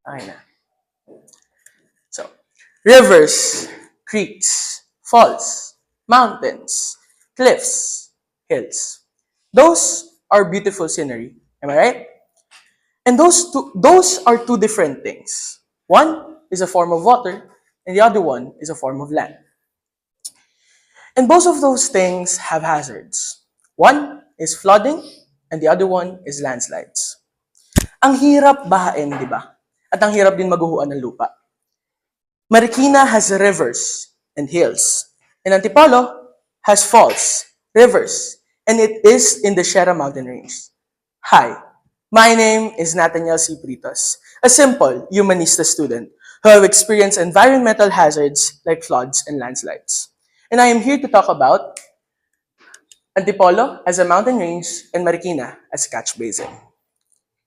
Okay na. So, rivers, creeks, falls, mountains, cliffs, hills. Those are beautiful scenery. Am I right? And those are two different things. One is a form of water, and the other one is a form of land. And both of those things have hazards. One is flooding, and the other one is landslides. Ang hirap bahain, di ba? At ang hirap din maguhuan ng lupa. Marikina has rivers and hills, and Antipolo has falls, rivers, and it is in the Sierra Mountain Range. Hi, my name is Nathaniel Pritos, a simple humanista student who have experienced environmental hazards like floods and landslides. And I am here to talk about Antipolo as a mountain range and Marikina as a catch basin.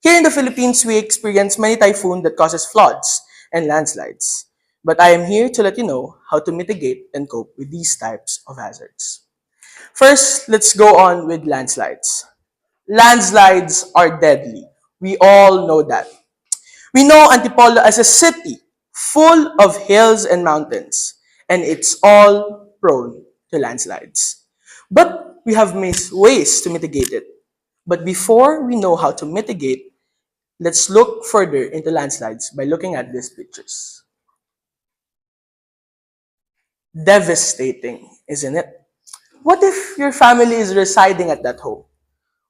Here in the Philippines, we experience many typhoons that causes floods and landslides. But I am here to let you know how to mitigate and cope with these types of hazards. First, let's go on with landslides. Landslides are deadly. We all know that. We know Antipolo as a city full of hills and mountains, and it's all prone to landslides. But we have ways to mitigate it. But before we know how to mitigate, let's look further into landslides by looking at these pictures. Devastating, isn't it? What if your family is residing at that home?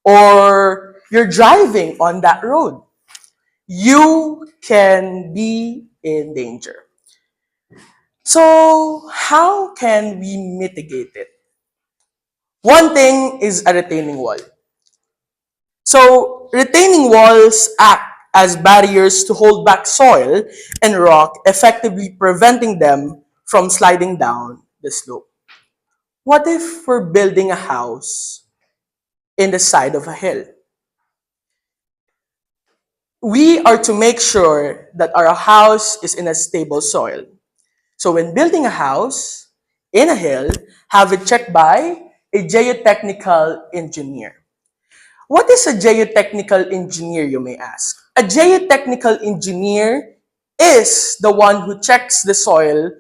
Or you're driving on that road? You can be in danger. So, how can we mitigate it? One thing is a retaining wall. So, retaining walls act as barriers to hold back soil and rock, effectively preventing them from sliding down the slope. What if we're building a house in the side of a hill? We are to make sure that our house is in a stable soil. So when building a house in a hill, have it checked by a geotechnical engineer. What is a geotechnical engineer, you may ask? A geotechnical engineer is the one who checks the soil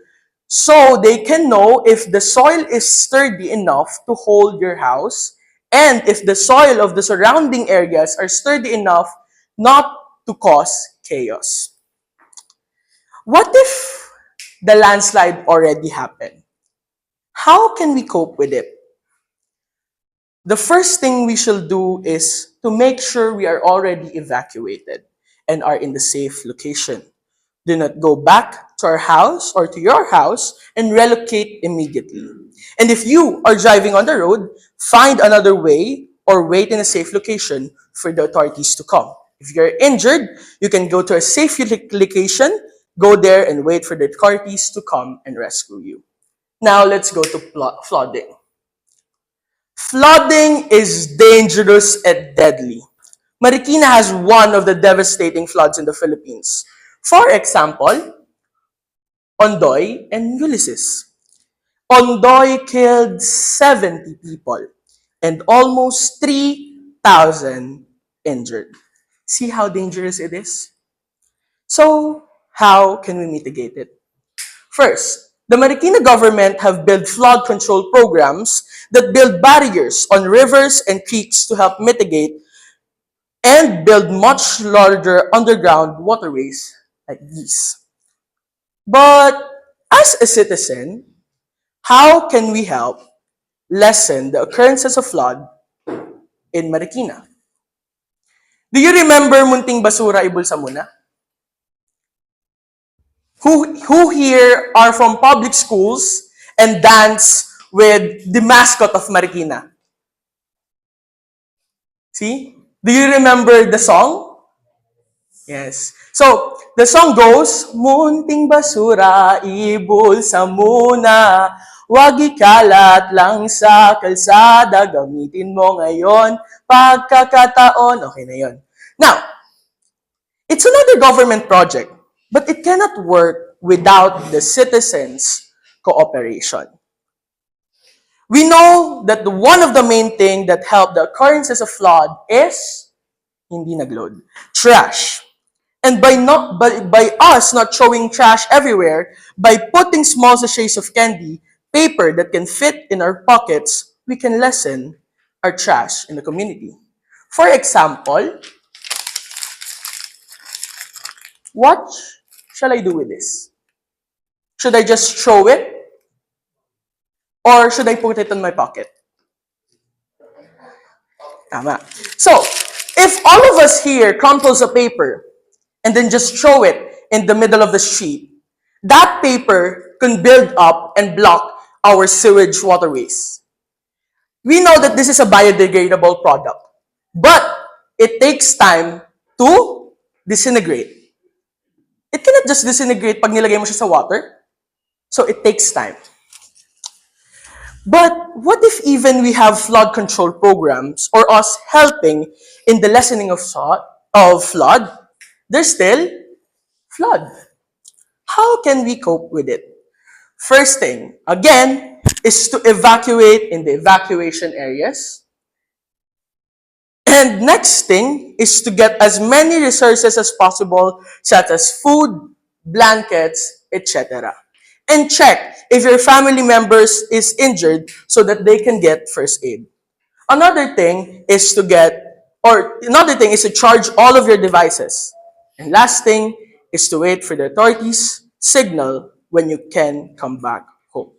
so they can know if the soil is sturdy enough to hold your house and if the soil of the surrounding areas are sturdy enough not to cause chaos. What if the landslide already happened? How can we cope with it? The first thing we shall do is to make sure we are already evacuated and are in the safe location. Do not go back to our house or to your house and relocate immediately. And if you are driving on the road, find another way or wait in a safe location for the authorities to come. If you're injured, you can go to a safe location, go there and wait for the authorities to come and rescue you. Now let's go to flooding. Flooding is dangerous and deadly. Marikina has one of the devastating floods in the Philippines. For example, Ondoy and Ulysses. Ondoy killed 70 people and almost 3,000 injured. See how dangerous it is? So, how can we mitigate it? First, the Marikina government have built flood control programs that build barriers on rivers and creeks to help mitigate and build much larger underground waterways like these. But as a citizen, how can we help lessen the occurrences of flood in Marikina? Do you remember Munting Basura Ibulsa Muna? Who here are from public schools and dance with the mascot of Marikina? See? Do you remember the song? Yes. So, the song goes, Munting basura, ibulsa muna, wag ikalat lang sa kalsada, gamitin mo ngayon, pagkakataon. Okay na yon. Now, it's another government project, but it cannot work without the citizens' cooperation. We know that one of the main things that help the occurrences of flood is hindi nagload. Trash. And by us not throwing trash everywhere, by putting small sachets of candy, paper that can fit in our pockets, we can lessen our trash in the community. For example, what shall I do with this? Should I just throw it or should I put it in my pocket? Tama. So, if all of us here crumples a paper and then just throw it in the middle of the street, that paper can build up and block our sewage waterways. We know that this is a biodegradable product, but it takes time to disintegrate. It cannot just disintegrate pag nilagay mo siya sa water. So it takes time. But what if even we have flood control programs or us helping in the lessening of flood, there's still flood. How can we cope with it? First thing, again, is to evacuate in the evacuation areas. And next thing is to get as many resources as possible, such as food, blankets, etc. And check if your family members is injured so that they can get first aid. Another thing is to charge all of your devices. And last thing is to wait for the authorities signal when you can come back home.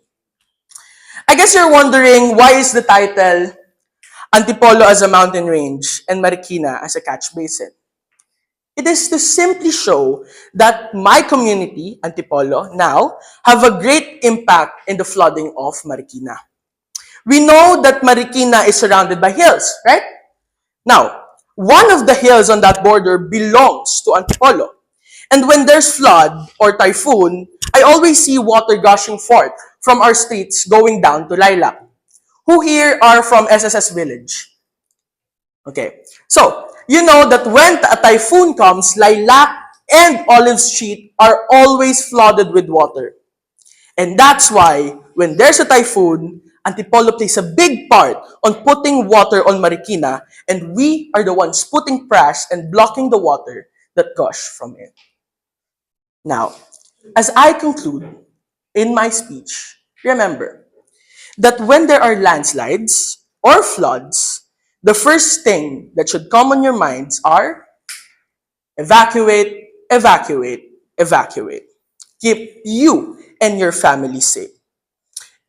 I guess you're wondering why is the title Antipolo as a mountain range and Marikina as a catch basin. It is to simply show that my community, Antipolo, now have a great impact in the flooding of Marikina. We know that Marikina is surrounded by hills, right? Now, one of the hills on that border belongs to Antipolo. And when there's flood or typhoon, I always see water gushing forth from our streets going down to Lilac. Who here are from SSS Village? Okay. So, you know that when a typhoon comes, Lilac and Olive Street are always flooded with water. And that's why, when there's a typhoon, Antipolo plays a big part on putting water on Marikina, and we are the ones putting trash and blocking the water that gush from it. Now, as I conclude in my speech, remember that when there are landslides or floods, the first thing that should come on your minds are evacuate, evacuate, evacuate. Keep you and your family safe.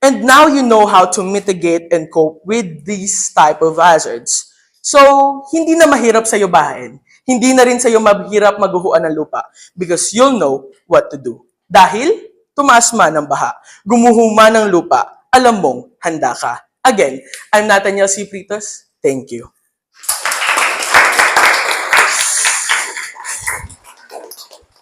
And now you know how to mitigate and cope with these type of hazards. So, hindi na mahirap sa'yo bahain. Hindi na rin sa'yo mahirap maguhuan ng lupa because you'll know what to do. Dahil, tumaas man ang baha, gumuho man ng lupa, alam mong handa ka. Again, I'm Nathaniel Pritos. Thank you.